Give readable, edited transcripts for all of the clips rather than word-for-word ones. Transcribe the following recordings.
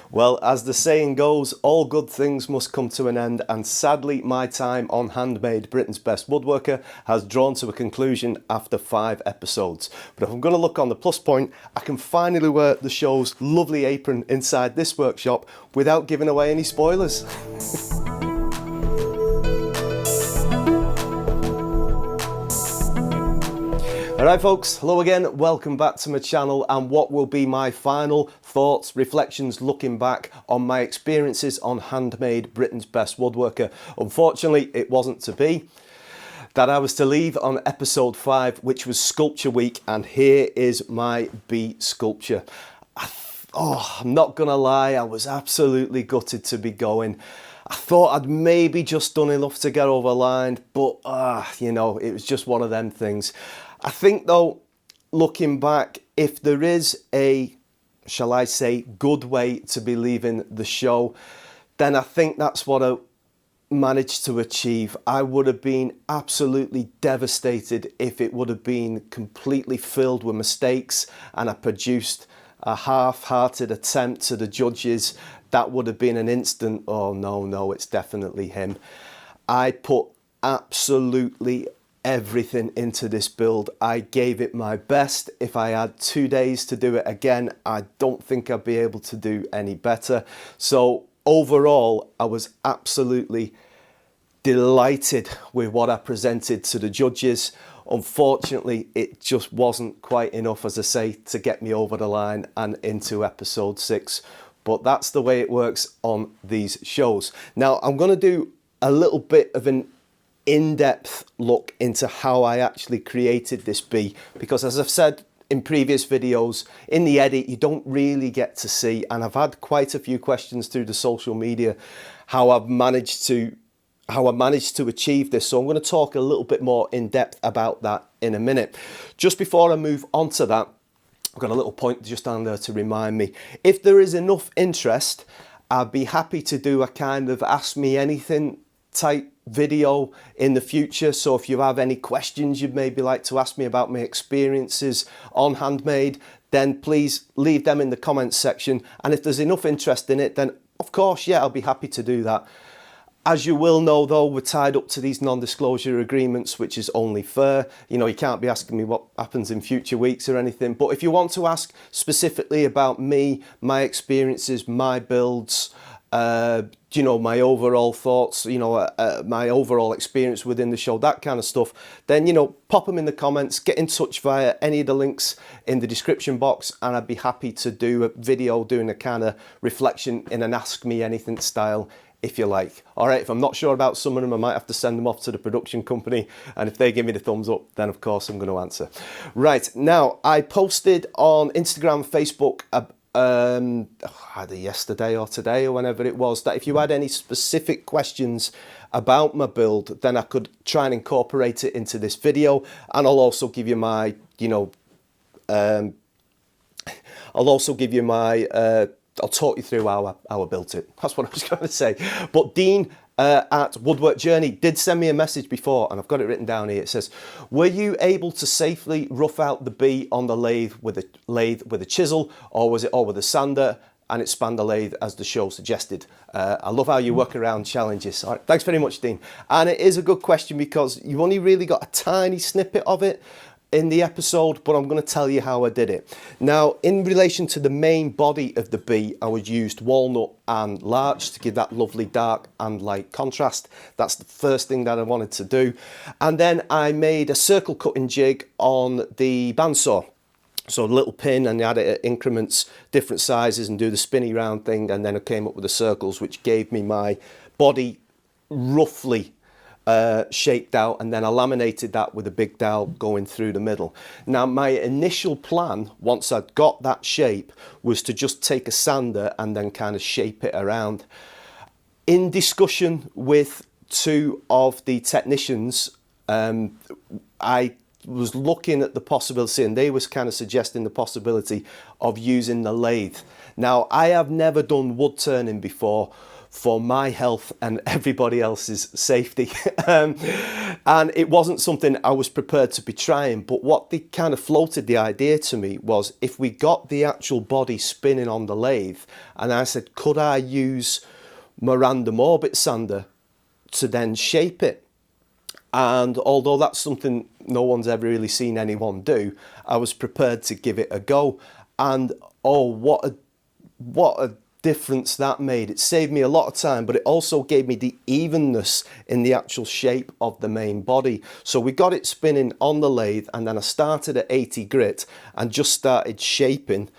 Well, as the saying goes, all good things must come to an end, and sadly my time on Handmade, Britain's Best Woodworker, has drawn to a conclusion after 5 episodes. But if I'm going to look on the plus point, I can finally wear the show's lovely apron inside this workshop without giving away any spoilers. Alright folks, hello again, welcome back to my channel and what will be my final thoughts, reflections looking back on my experiences on Handmade, Britain's Best Woodworker. Unfortunately, it wasn't to be. That I was to leave on episode 5, which was Sculpture Week, and here is my B sculpture. I'm not gonna lie, I was absolutely gutted to be going. I thought I'd maybe just done enough to get over the line, but you know, it was just one of them things. I think though, looking back, if there is a, shall I say, good way to be leaving the show, then I think that's what I managed to achieve. I would have been absolutely devastated if it would have been completely filled with mistakes and I produced a half-hearted attempt to the judges. That would have been an instant, oh no, it's definitely him. I put absolutely everything into this build. I gave it my best. If I had 2 days to do it again, I don't think I'd be able to do any better. So overall, I was absolutely delighted with what I presented to the judges. Unfortunately, it just wasn't quite enough, as I say, to get me over the line and into episode 6. But that's the way it works on these shows. Now, I'm going to do a little bit of an in-depth look into how I actually created this bee, because as I've said in previous videos, in the edit you don't really get to see, and I've had quite a few questions through the social media how I managed to achieve this. So I'm going to talk a little bit more in depth about that in a minute. Just before I move on to that, I've got a little point just down there to remind me, if there is enough interest, I'd be happy to do a kind of ask me anything type video in the future. So if you have any questions you'd maybe like to ask me about my experiences on Handmade, then please leave them in the comments section, and if there's enough interest in it, then of course, yeah, I'll be happy to do that. As you will know though, we're tied up to these non-disclosure agreements, which is only fair. You know, you can't be asking me what happens in future weeks or anything, but if you want to ask specifically about me, my experiences, my builds, you know, my overall thoughts, you know, my overall experience within the show, that kind of stuff, then, you know, pop them in the comments, get in touch via any of the links in the description box, and I'd be happy to do a video doing a kind of reflection in an Ask Me Anything style, if you like. All right, if I'm not sure about some of them, I might have to send them off to the production company, and if they give me the thumbs up, then of course I'm going to answer. Right, now, I posted on Instagram, Facebook, either yesterday or today or whenever it was, that if you had any specific questions about my build, then I could try and incorporate it into this video, and I'll also give you my, you know, I'll talk you through how I built it. That's what I was going to say. But Dean at Woodwork Journey did send me a message before, and I've got it written down here. It says, were you able to safely rough out the bee on the lathe with a chisel, or was it all with a sander and it spanned the lathe as the show suggested? I love how you work around challenges. All right, thanks very much, Dean. And it is a good question because you only really got a tiny snippet of it in the episode, but I'm going to tell you how I did it. Now, in relation to the main body of the bee, I would used walnut and larch to give that lovely dark and light contrast. That's the first thing that I wanted to do. And then I made a circle cutting jig on the bandsaw. So a little pin, and you had it at increments, different sizes, and do the spinny round thing, and then I came up with the circles, which gave me my body roughly shaped out, and then I laminated that with a big dowel going through the middle. Now, my initial plan, once I'd got that shape, was to just take a sander and then kind of shape it around. In discussion with 2 of the technicians, I was looking at the possibility, and they was kind of suggesting the possibility of using the lathe. Now, I have never done wood turning before, for my health and everybody else's safety. And it wasn't something I was prepared to be trying, but what they kind of floated the idea to me was, if we got the actual body spinning on the lathe, and I said, could I use my random orbit sander to then shape it? And although that's something no one's ever really seen anyone do, I was prepared to give it a go. And oh, what a difference that made. It saved me a lot of time, but it also gave me the evenness in the actual shape of the main body. So we got it spinning on the lathe, and then I started at 80 grit and just started shaping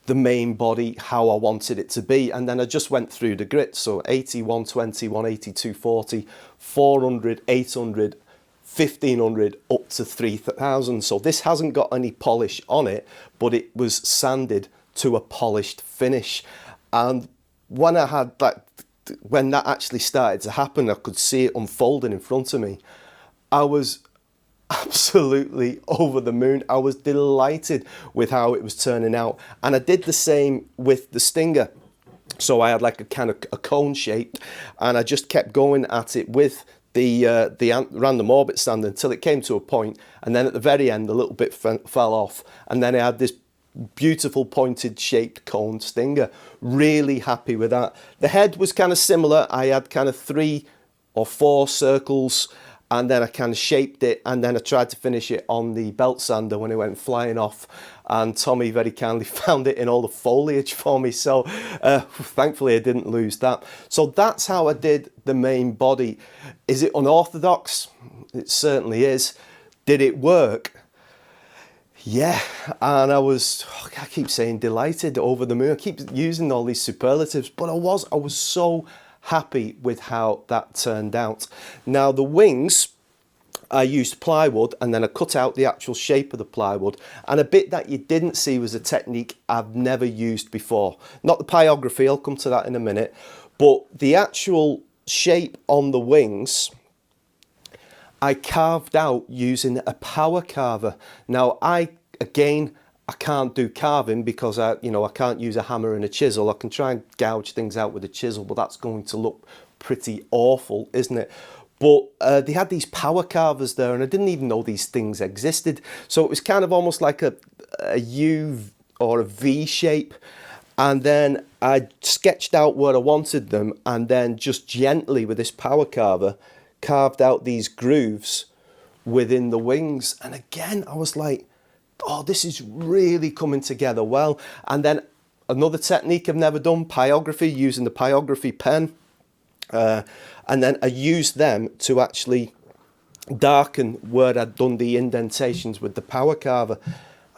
the main body how I wanted it to be. And then I just went through the grit. So 80, 120, 180, 240, 400, 800, 1500 up to 3000. So this hasn't got any polish on it, but it was sanded to a polished finish. And when I had that, when that actually started to happen, I could see it unfolding in front of me. I was absolutely over the moon. I was delighted with how it was turning out. And I did the same with the Stinger. So I had like a kind of a cone shape, and I just kept going at it with the random orbit sander until it came to a point, and then at the very end a little bit fell off, and then I had this beautiful pointed shaped cone Stinger. Really happy with that. The head was kind of similar. I had kind of 3 or 4 circles, and then I kind of shaped it, and then I tried to finish it on the belt sander when it went flying off, and Tommy very kindly found it in all the foliage for me, so thankfully I didn't lose that. So that's how I did the main body. Is it unorthodox? It certainly is. Did it work? Yeah, and I keep saying delighted, over the moon. I keep using all these superlatives, but I was so happy with how that turned out. Now the wings, I used plywood, and then I cut out the actual shape of the plywood. And a bit that you didn't see was a technique I've never used before. Not the pyography, I'll come to that in a minute, but the actual shape on the wings, I carved out using a power carver. Now I can't do carving because I can't use a hammer and a chisel. I can try and gouge things out with a chisel, but that's going to look pretty awful, isn't it? But they had these power carvers there, and I didn't even know these things existed. So it was kind of almost like a U or a V shape. And then I sketched out where I wanted them, and then just gently with this power carver carved out these grooves within the wings. And again, I was like, oh, this is really coming together well. And then another technique I've never done, pyography, using the pyography pen. And then I used them to actually darken where I'd done the indentations with the power carver.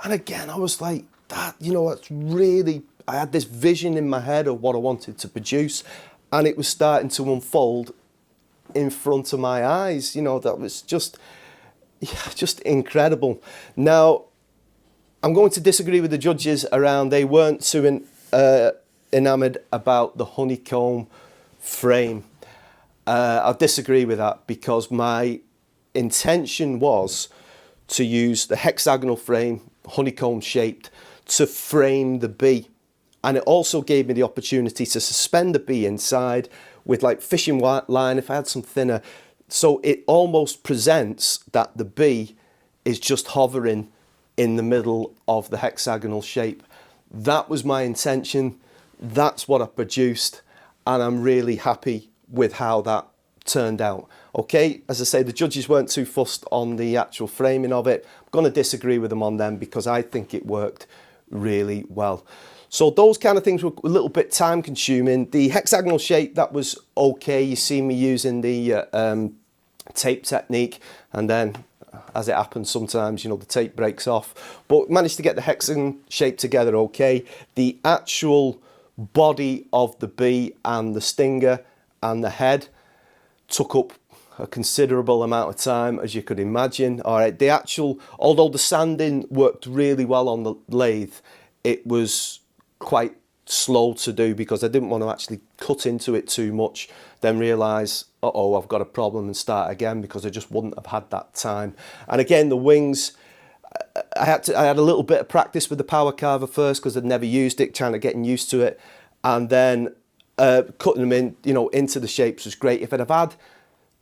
And again, I was like, that's really, I had this vision in my head of what I wanted to produce, and it was starting to unfold in front of my eyes. That was just incredible. Now, I'm going to disagree with the judges around, they weren't too enamored about the honeycomb frame. I'll disagree with that, because my intention was to use the hexagonal frame, honeycomb shaped, to frame the bee. And it also gave me the opportunity to suspend the bee inside with like fishing line if I had some thinner. So it almost presents that the bee is just hovering in the middle of the hexagonal shape. That was my intention. That's what I produced, and I'm really happy with how that turned out. Okay, as I say, the judges weren't too fussed on the actual framing of it. I'm going to disagree with them on them because I think it worked really well. So those kind of things were a little bit time consuming. The hexagonal shape, that was okay. You see me using the tape technique, and then as it happens sometimes, the tape breaks off, but managed to get the hexagon shape together okay. The actual body of the bee and the Stinger and the head took up a considerable amount of time, as you could imagine. All right, although the sanding worked really well on the lathe, it was quite slow to do because I didn't want to actually cut into it too much, then realise, uh-oh, I've got a problem, and start again, because I just wouldn't have had that time. And again, the wings, I had a little bit of practice with the power carver first because I'd never used it, trying to get used to it. And then cutting them in, you know, into the shapes was great. If I'd have had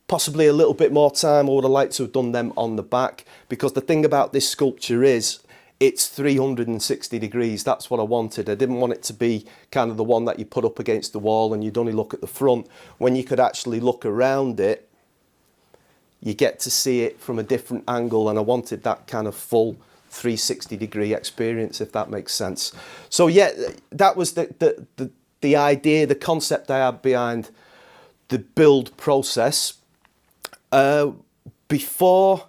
possibly a little bit more time, I would have liked to have done them on the back, because the thing about this sculpture is it's 360 degrees. That's what I wanted. I didn't want it to be kind of the one that you put up against the wall and you'd only look at the front. When you could actually look around it, you get to see it from a different angle, and I wanted that kind of full 360 degree experience, if that makes sense. So yeah, that was the idea, the concept I had behind the build process. Before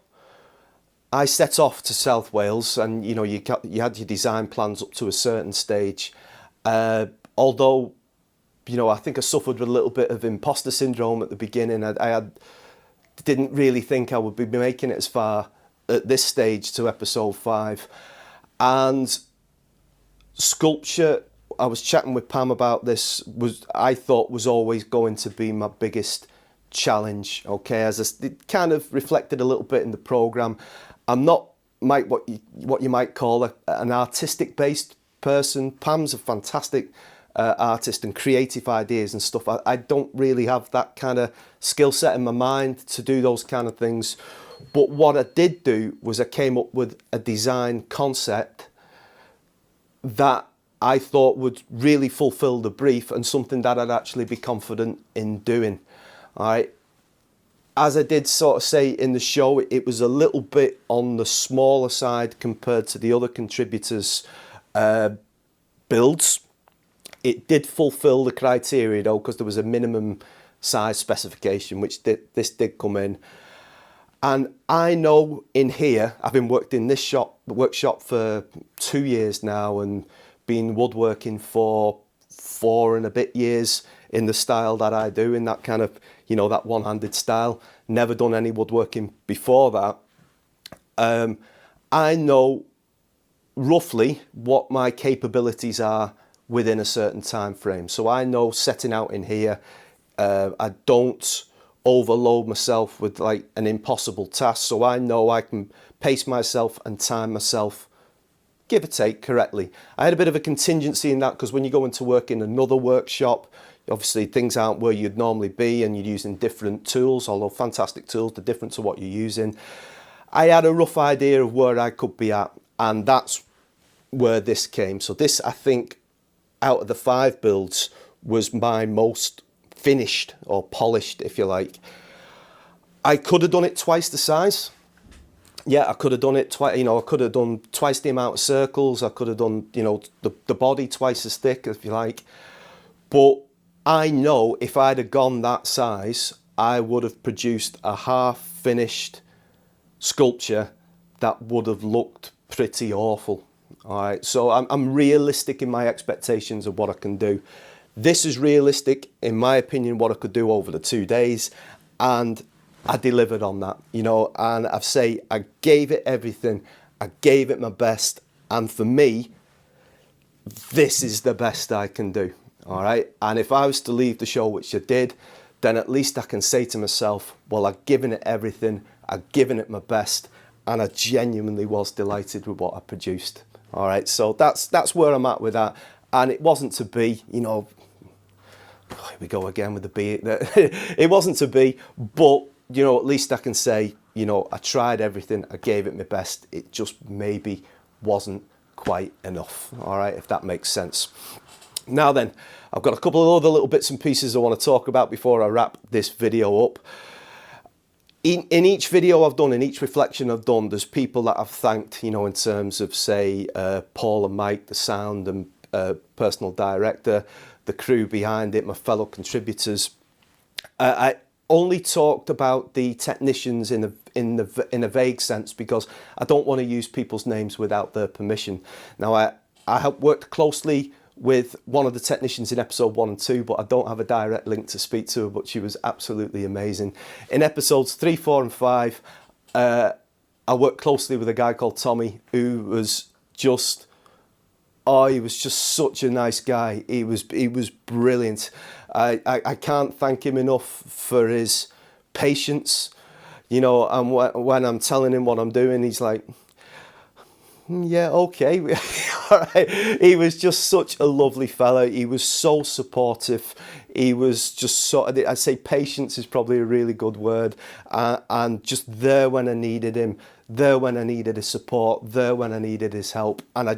I set off to South Wales, and you know, you had your design plans up to a certain stage, although, you know, I think I suffered with a little bit of imposter syndrome at the beginning. Didn't really think I would be making it as far at this stage to episode 5. And sculpture, I was chatting with Pam about this, I thought was always going to be my biggest challenge. Okay, it kind of reflected a little bit in the program. I'm not what you might call an artistic based person. Pam's a fantastic artist and creative ideas and stuff. I don't really have that kind of skill set in my mind to do those kind of things. But what I did do was I came up with a design concept that I thought would really fulfill the brief, and something that I'd actually be confident in doing. All right. As I did sort of say in the show, it was a little bit on the smaller side compared to the other contributors' builds. It did fulfill the criteria though, because there was a minimum size specification, which this did come in. And I know in here, having worked in this workshop for 2 years now, and been woodworking for 4 and a bit years in the style that I do, in that kind of, you know, that one-handed style. Never done any woodworking before that. I know roughly what my capabilities are within a certain time frame. So I know setting out in here, I don't overload myself with like an impossible task. So I know I can pace myself and time myself, give or take, correctly. I had a bit of a contingency in that, because when you go into work in another workshop, obviously things aren't where you'd normally be, and you're using different tools, although fantastic tools, they're different to what you're using. I had a rough idea of where I could be at, and that's where this came. So this, I think, out of the 5 builds, was my most finished or polished, if you like. I could have done it twice the size. Yeah, I could have done it twice. You know, I could have done twice the amount of circles. I could have done, you know, the body twice as thick, if you like. But I know if I'd have gone that size, I would have produced a half-finished sculpture that would have looked pretty awful. All right, so I'm realistic in my expectations of what I can do. This is realistic, in my opinion, what I could do over the 2 days, and I delivered on that, you know. And I gave it everything, I gave it my best, and for me, this is the best I can do. All right, and if I was to leave the show, which I did, then at least I can say to myself, well, I've given it everything, I've given it my best, and I genuinely was delighted with what I produced. All right, so that's where I'm at with that. And it wasn't to be, you know, here we go again with the be. It wasn't to be, but, you know, at least I can say, you know, I tried everything, I gave it my best. It just maybe wasn't quite enough. All right, if that makes sense. Now then, I've got a couple of other little bits and pieces I want to talk about before I wrap this video up. In each video I've done, in each reflection I've done, there's people that I've thanked, you know, in terms of, say, Paul and Mike, the sound and personal director, the crew behind it, my fellow contributors. I only talked about the technicians in a vague sense, because I don't want to use people's names without their permission. Now, I have worked closely with one of the technicians in episode 1 and 2, but I don't have a direct link to speak to her, but she was absolutely amazing. In episodes 3, 4 and 5, I worked closely with a guy called Tommy, who was just, he was just such a nice guy. He was brilliant. I can't thank him enough for his patience, you know, and when I'm telling him what I'm doing, he's like, yeah, okay. All right, he was just such a lovely fella. He was so supportive. He was just so, I'd say patience is probably a really good word, and just there when I needed him, there when I needed his support, there when I needed his help. And I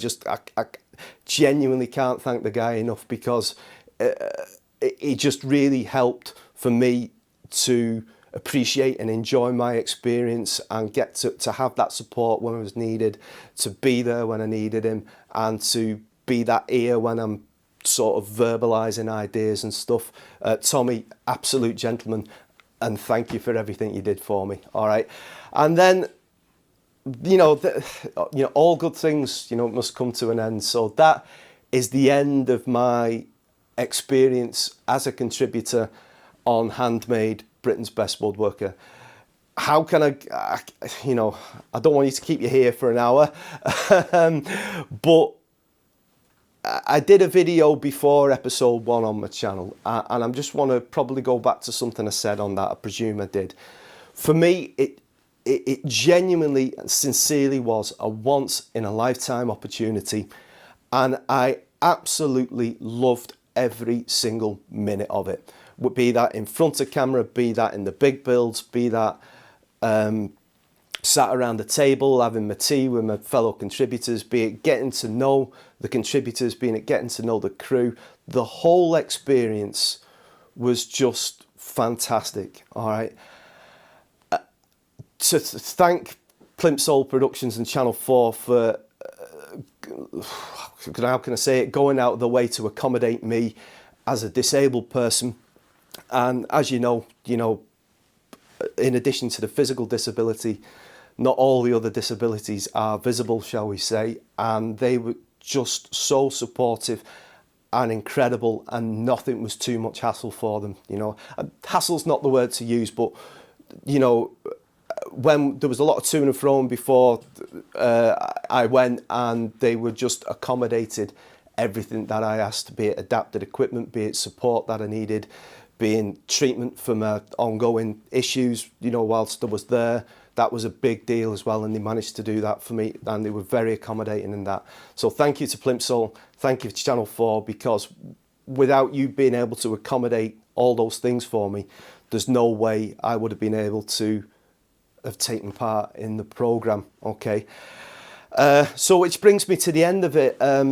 genuinely can't thank the guy enough, because it just really helped for me to appreciate and enjoy my experience and get to have that support when I was needed, to be there when I needed him, and to be that ear when I'm sort of verbalizing ideas and stuff. Tommy, absolute gentleman, and thank you for everything you did for me. All right. And then, all good things, must come to an end. So that is the end of my experience as a contributor on Handmade, Britain's Best Woodworker. How can I don't want you to keep you here for an hour, but I did a video before episode 1 on my channel, and I just want to probably go back to something I said on that. I presume I did. For me, it genuinely and sincerely was a once in a lifetime opportunity, and I absolutely loved every single minute of it. Be that in front of camera, be that in the big builds, be that sat around the table having my tea with my fellow contributors, be it getting to know the contributors, be it getting to know the crew. The whole experience was just fantastic. All right. To thank Plimsoll Productions and Channel 4 for, how can I say it, going out of the way to accommodate me as a disabled person. And as you know, in addition to the physical disability, not all the other disabilities are visible, shall we say, and they were just so supportive and incredible, and nothing was too much hassle for them. Hassle's not the word to use, but when there was a lot of to and fro before I went, and they were just accommodated everything that I asked, be it adapted equipment, be it support that I needed, being treatment for my ongoing issues, whilst I was there. That was a big deal as well, and they managed to do that for me, and they were very accommodating in that. So thank you to Plimsoll, thank you to Channel 4, because without you being able to accommodate all those things for me, there's no way I would have been able to have taken part in the programme, okay? So which brings me to the end of it. I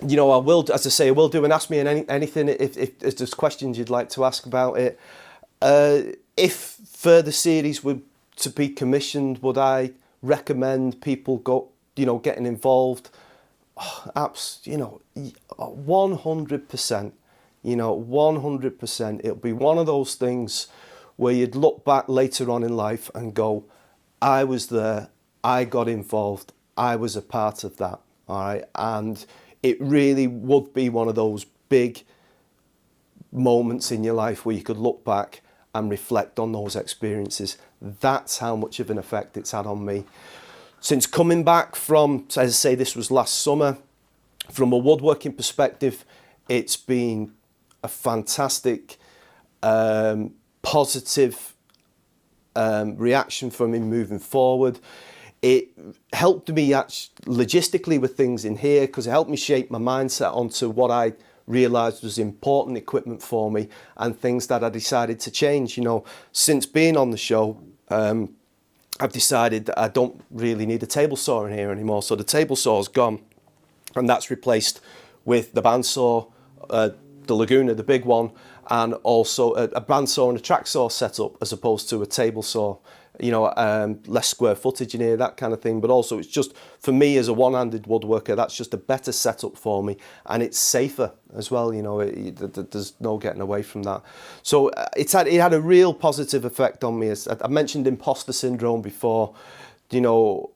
will, as I say, I will do an Ask Me Anything if there's questions you'd like to ask about it. If further series were to be commissioned, would I recommend people getting involved? 100%. 100%. It'll be one of those things where you'd look back later on in life and go, I was there, I got involved, I was a part of that. All right, and it really would be one of those big moments in your life where you could look back and reflect on those experiences. That's how much of an effect it's had on me. Since coming back from, as I say, this was last summer, from a woodworking perspective, it's been a fantastic, positive reaction from me moving forward. It helped me logistically with things in here, because it helped me shape my mindset onto what I realised was important equipment for me, and things that I decided to change. Since being on the show, I've decided that I don't really need a table saw in here anymore. So the table saw's gone, and that's replaced with the bandsaw, the Laguna, the big one, and also a bandsaw and a track saw setup, as opposed to a table saw. Less square footage in here, that kind of thing. But also, it's just, for me as a one-handed woodworker, that's just a better setup for me, and it's safer as well. There's no getting away from that. So it had a real positive effect on me. As I mentioned imposter syndrome before. One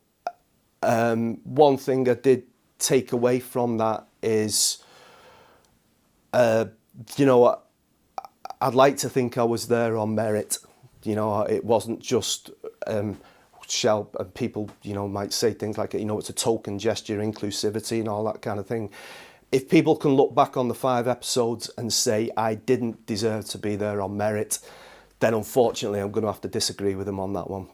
thing I did take away from that is, I'd like to think I was there on merit. It wasn't just, people, might say things like, it's a token gesture, inclusivity and all that kind of thing. If people can look back on the 5 episodes and say I didn't deserve to be there on merit, then unfortunately I'm going to have to disagree with them on that one.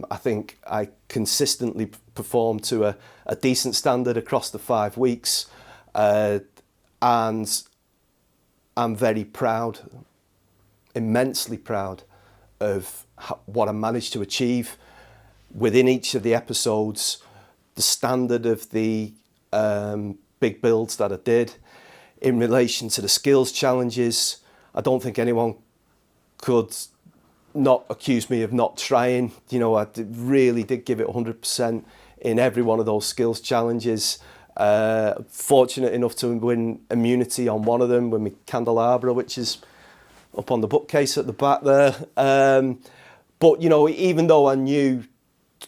I think I consistently performed to a decent standard across the 5 weeks, and I'm very proud, immensely proud of what I managed to achieve within each of the episodes, the standard of the big builds that I did. In relation to the skills challenges, I don't think anyone could not accuse me of not trying. You know, I really did give it 100% in every one of those skills challenges. Fortunate enough to win immunity on one of them with my candelabra, which is up on the bookcase at the back there. But, you know, even though I knew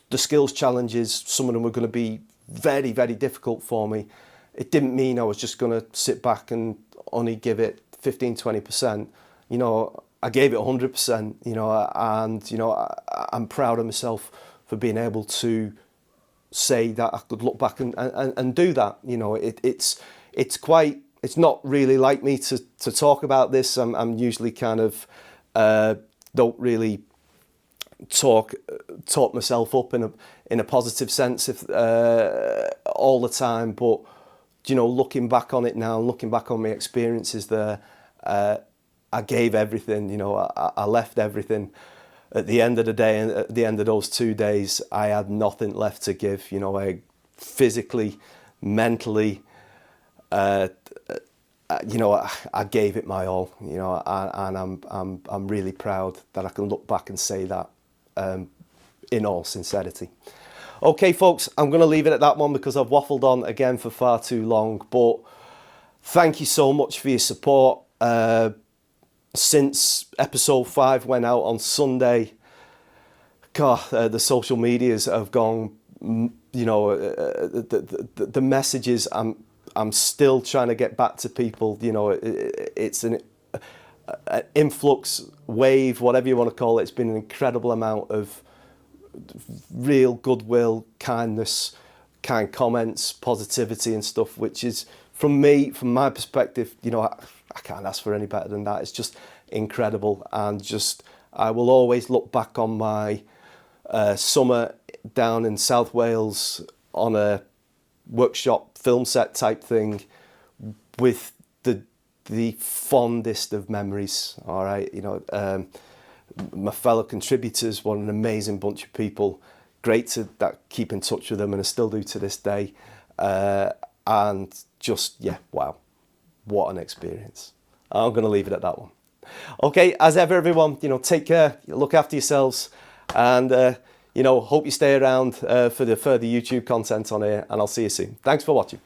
the skills challenges, some of them were going to be very, very difficult for me, it didn't mean I was just going to sit back and only give it 15-20%. You know, I gave it 100%, you know, and, you know, I'm proud of myself for being able to say that I could look back and do that. You know, it's not really like me to talk about this. I'm usually kind of don't really talk myself up in a positive sense if all the time, but you know, looking back on it now, looking back on my experiences there, I gave everything. You know, I left everything. At the end of the day, and at the end of those 2 days, I had nothing left to give. You know, I physically, mentally, you know, I gave it my all. You know, and I'm really proud that I can look back and say that in all sincerity. Okay, folks, I'm going to leave it at that one because I've waffled on again for far too long. But thank you so much for your support. Since episode 5 went out on Sunday, God, the social medias have gone, you know, the messages, I'm still trying to get back to people. You know, it's an influx wave, whatever you want to call it. It's been an incredible amount of real goodwill, kindness, kind comments, positivity and stuff, which is, from my perspective, you know, I can't ask for any better than that. It's just incredible, and just I will always look back on my summer down in South Wales on a workshop film set type thing with the fondest of memories. All right, you know, my fellow contributors, what an amazing bunch of people. Great to keep in touch with them, and I still do to this day. And just, yeah, wow, what an experience. I'm going to leave it at that one. Okay, as ever, everyone, you know, take care, look after yourselves, and, you know, hope you stay around for the further YouTube content on here, and I'll see you soon. Thanks for watching.